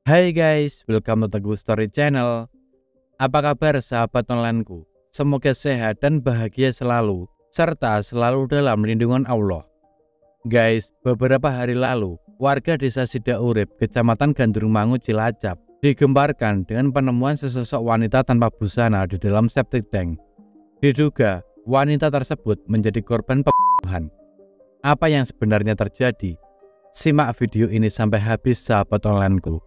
Hai guys, welcome to Teguh Story Channel. Apa kabar sahabat onlineku? Semoga sehat dan bahagia selalu, serta selalu dalam lindungan Allah. Guys, beberapa hari lalu, warga desa Sidaurip, Kecamatan Gandrungmangu, Cilacap, digemparkan dengan penemuan sesosok wanita tanpa busana di dalam septic tank. Diduga, wanita tersebut menjadi korban pembunuhan. Apa yang sebenarnya terjadi? Simak video ini sampai habis sahabat onlineku.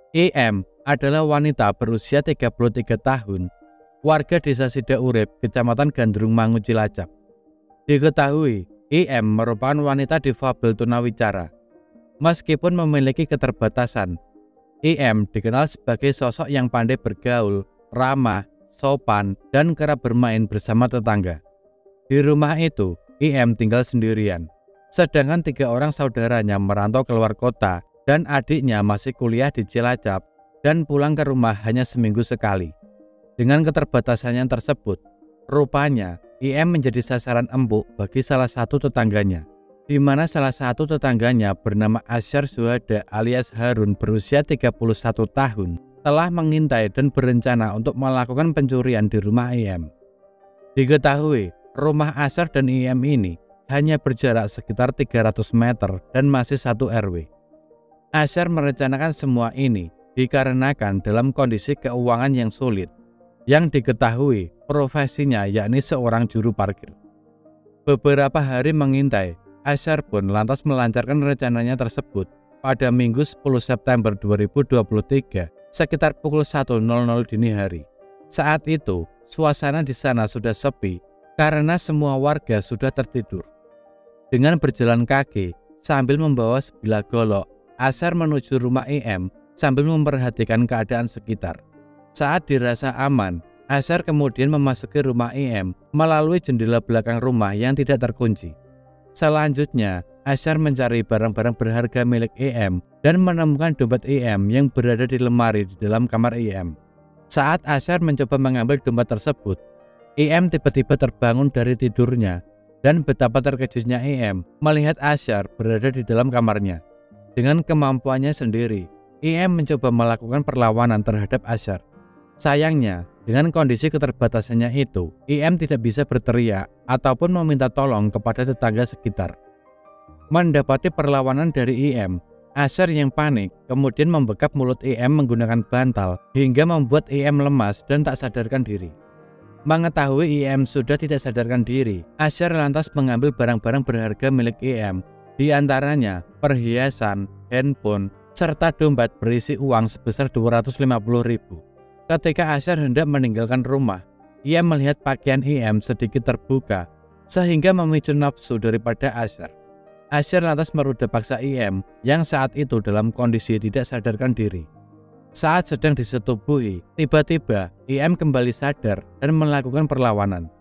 IM adalah wanita berusia 33 tahun, warga desa Sidaurip, Kecamatan Gandrungmangu, Cilacap. Diketahui, IM merupakan wanita difabel tunawicara. Meskipun memiliki keterbatasan, IM dikenal sebagai sosok yang pandai bergaul, ramah, sopan, dan kerap bermain bersama tetangga. Di rumah itu, IM tinggal sendirian, sedangkan 3 orang saudaranya merantau keluar kota dan adiknya masih kuliah di Cilacap dan pulang ke rumah hanya seminggu sekali. Dengan keterbatasannya tersebut, rupanya IM menjadi sasaran empuk bagi salah satu tetangganya, di mana salah satu tetangganya bernama Asyar Zuhada alias Harun berusia 31 tahun telah mengintai dan berencana untuk melakukan pencurian di rumah IM. Diketahui, rumah Asyar dan IM ini hanya berjarak sekitar 300 meter dan masih satu RW. Asyar merencanakan semua ini dikarenakan dalam kondisi keuangan yang sulit, yang diketahui profesinya yakni seorang juru parkir. Beberapa hari mengintai, Asyar pun lantas melancarkan rencananya tersebut pada Minggu 10 September 2023 sekitar pukul 1.00 dini hari. Saat itu, suasana di sana sudah sepi karena semua warga sudah tertidur. Dengan berjalan kaki sambil membawa sebilah golok, Asyar menuju rumah IM sambil memperhatikan keadaan sekitar. Saat dirasa aman, Asyar kemudian memasuki rumah IM melalui jendela belakang rumah yang tidak terkunci. Selanjutnya, Asyar mencari barang-barang berharga milik IM dan menemukan dompet IM yang berada di lemari di dalam kamar IM. Saat Asyar mencoba mengambil dompet tersebut, IM tiba-tiba terbangun dari tidurnya dan betapa terkejutnya IM melihat Asyar berada di dalam kamarnya. Dengan kemampuannya sendiri, IM mencoba melakukan perlawanan terhadap Asyar. Sayangnya, dengan kondisi keterbatasannya itu, IM tidak bisa berteriak ataupun meminta tolong kepada tetangga sekitar. Mendapati perlawanan dari IM, Asyar yang panik kemudian membekap mulut IM menggunakan bantal hingga membuat IM lemas dan tak sadarkan diri. Mengetahui IM sudah tidak sadarkan diri, Asyar lantas mengambil barang-barang berharga milik IM, di antaranya perhiasan, handphone, serta dompet berisi uang sebesar 250.000. Ketika Asyar hendak meninggalkan rumah, ia melihat pakaian IM sedikit terbuka sehingga memicu nafsu daripada Asyar. Asyar lantas meruda paksa IM yang saat itu dalam kondisi tidak sadarkan diri. Saat sedang disetubuhi, tiba-tiba IM kembali sadar dan melakukan perlawanan.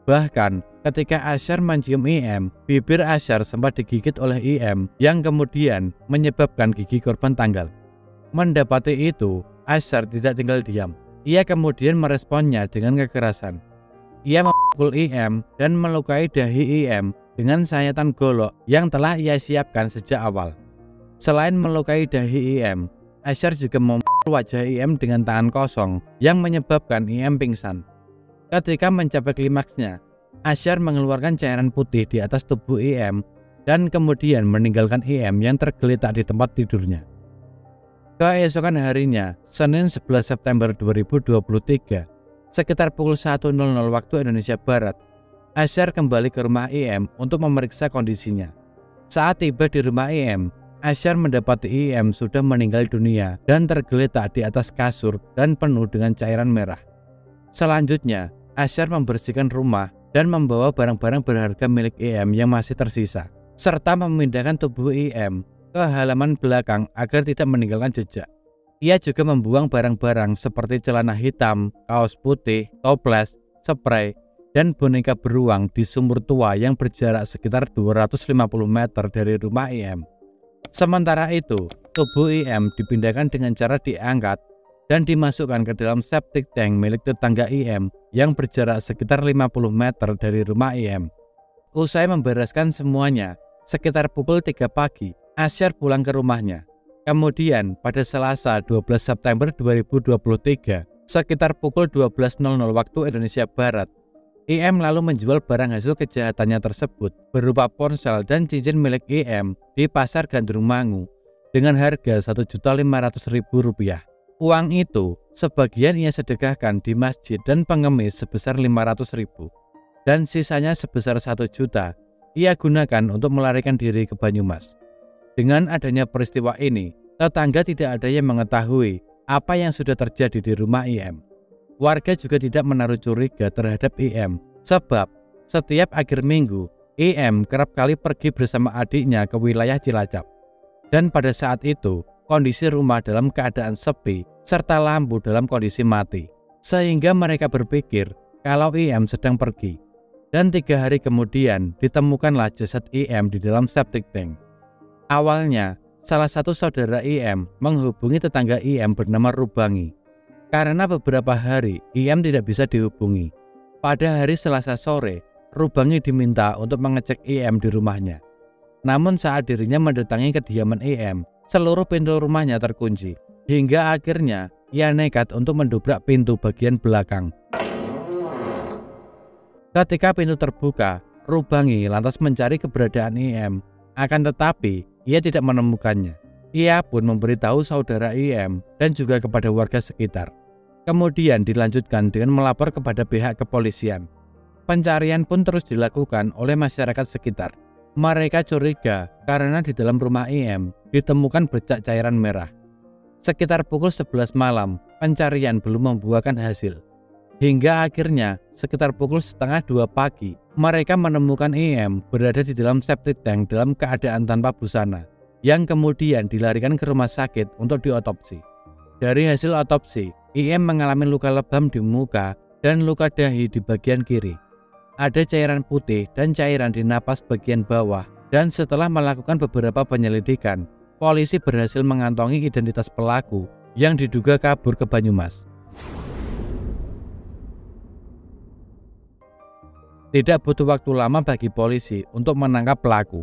Bahkan ketika Asyar mencium IM, bibir Asyar sempat digigit oleh IM yang kemudian menyebabkan gigi korban tanggal. Mendapati itu, Asyar tidak tinggal diam. Ia kemudian meresponnya dengan kekerasan. Ia memukul IM dan melukai dahi IM dengan sayatan golok yang telah ia siapkan sejak awal. Selain melukai dahi IM, Asyar juga memukul wajah IM dengan tangan kosong yang menyebabkan IM pingsan. Ketika mencapai klimaksnya, Asyar mengeluarkan cairan putih di atas tubuh IM dan kemudian meninggalkan IM yang tergeletak di tempat tidurnya. Keesokan harinya, Senin 11 September 2023, sekitar pukul 1.00 waktu Indonesia Barat, Asyar kembali ke rumah IM untuk memeriksa kondisinya. Saat tiba di rumah IM, Asyar mendapati IM sudah meninggal dunia dan tergeletak di atas kasur dan penuh dengan cairan merah. Selanjutnya, Asyar membersihkan rumah dan membawa barang-barang berharga milik IM yang masih tersisa, serta memindahkan tubuh IM ke halaman belakang agar tidak meninggalkan jejak. Ia juga membuang barang-barang seperti celana hitam, kaos putih, toples, spray, dan boneka beruang di sumur tua yang berjarak sekitar 250 meter dari rumah IM. Sementara itu, tubuh IM dipindahkan dengan cara diangkat dan dimasukkan ke dalam septic tank milik tetangga IM yang berjarak sekitar 50 meter dari rumah IM. Usai membereskan semuanya, sekitar pukul 3 pagi, Asyar pulang ke rumahnya. Kemudian pada Selasa 12 September 2023, sekitar pukul 12.00 waktu Indonesia Barat, IM lalu menjual barang hasil kejahatannya tersebut berupa ponsel dan cincin milik IM di Pasar Gandrung Mangu dengan harga Rp1.500.000. Uang itu sebagian ia sedekahkan di masjid dan pengemis sebesar Rp500.000 dan sisanya sebesar Rp1 juta ia gunakan untuk melarikan diri ke Banyumas. Dengan adanya peristiwa ini, tetangga tidak ada yang mengetahui apa yang sudah terjadi di rumah IM. Warga juga tidak menaruh curiga terhadap IM, sebab setiap akhir minggu, IM kerap kali pergi bersama adiknya ke wilayah Cilacap. Dan pada saat itu, kondisi rumah dalam keadaan sepi, serta lampu dalam kondisi mati. Sehingga mereka berpikir kalau IM sedang pergi. Dan 3 hari kemudian, ditemukanlah jasad IM di dalam septic tank. Awalnya, salah satu saudara IM menghubungi tetangga IM bernama Rubangi. Karena beberapa hari IM tidak bisa dihubungi. Pada hari Selasa sore, Rubangi diminta untuk mengecek IM di rumahnya. Namun saat dirinya mendatangi kediaman IM, seluruh pintu rumahnya terkunci. Hingga akhirnya ia nekat untuk mendobrak pintu bagian belakang. Ketika pintu terbuka, Rubangi lantas mencari keberadaan IM. Akan tetapi, ia tidak menemukannya. Ia pun memberitahu saudara IM dan juga kepada warga sekitar. Kemudian dilanjutkan dengan melapor kepada pihak kepolisian. Pencarian pun terus dilakukan oleh masyarakat sekitar. Mereka curiga karena di dalam rumah IM ditemukan bercak cairan merah. Sekitar pukul 11 malam, pencarian belum membuahkan hasil. Hingga akhirnya sekitar pukul 1:30 pagi, mereka menemukan IM berada di dalam septic tank dalam keadaan tanpa busana, yang kemudian dilarikan ke rumah sakit untuk diotopsi. Dari hasil otopsi, IM mengalami luka lebam di muka dan luka dahi di bagian kiri. Ada cairan putih dan cairan di napas bagian bawah, dan setelah melakukan beberapa penyelidikan, polisi berhasil mengantongi identitas pelaku yang diduga kabur ke Banyumas. Tidak butuh waktu lama bagi polisi untuk menangkap pelaku.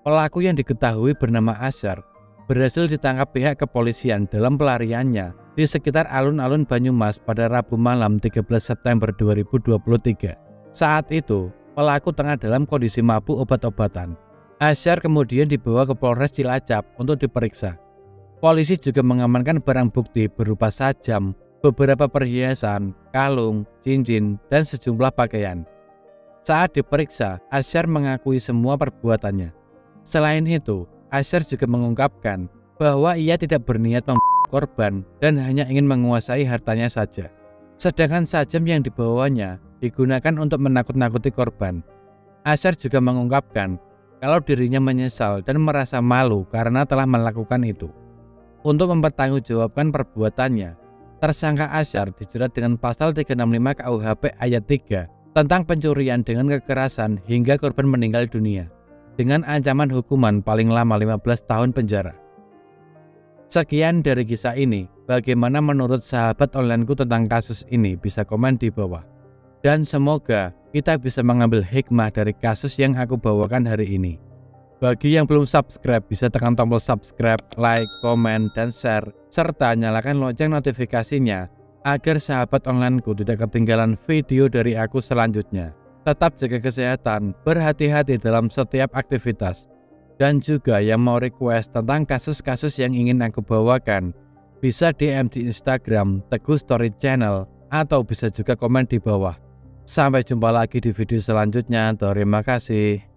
Pelaku yang diketahui bernama Asyar berhasil ditangkap pihak kepolisian dalam pelariannya di sekitar alun-alun Banyumas pada Rabu malam 13 September 2023. Saat itu, pelaku tengah dalam kondisi mabuk obat-obatan. Asyar kemudian dibawa ke Polres Cilacap untuk diperiksa. Polisi juga mengamankan barang bukti berupa sajam, beberapa perhiasan, kalung, cincin, dan sejumlah pakaian. Saat diperiksa, Asyar mengakui semua perbuatannya. Selain itu, Asyar juga mengungkapkan bahwa ia tidak berniat membunuh korban dan hanya ingin menguasai hartanya saja. Sedangkan sajam yang dibawanya digunakan untuk menakut-nakuti korban. Asyar juga mengungkapkan kalau dirinya menyesal dan merasa malu karena telah melakukan itu. Untuk mempertanggungjawabkan perbuatannya, tersangka Asyar dijerat dengan pasal 365 KUHP ayat 3 tentang pencurian dengan kekerasan hingga korban meninggal dunia, dengan ancaman hukuman paling lama 15 tahun penjara. Sekian dari kisah ini. Bagaimana menurut sahabat onlineku tentang kasus ini? Bisa komen di bawah. Dan semoga kita bisa mengambil hikmah dari kasus yang aku bawakan hari ini. Bagi yang belum subscribe, bisa tekan tombol subscribe, like, komen, dan share, serta nyalakan lonceng notifikasinya agar sahabat onlineku tidak ketinggalan video dari aku selanjutnya. Tetap jaga kesehatan, berhati-hati dalam setiap aktivitas. Dan juga yang mau request tentang kasus-kasus yang ingin aku bawakan, bisa DM di Instagram Teguh Story Channel atau bisa juga komen di bawah. Sampai jumpa lagi di video selanjutnya. Terima kasih.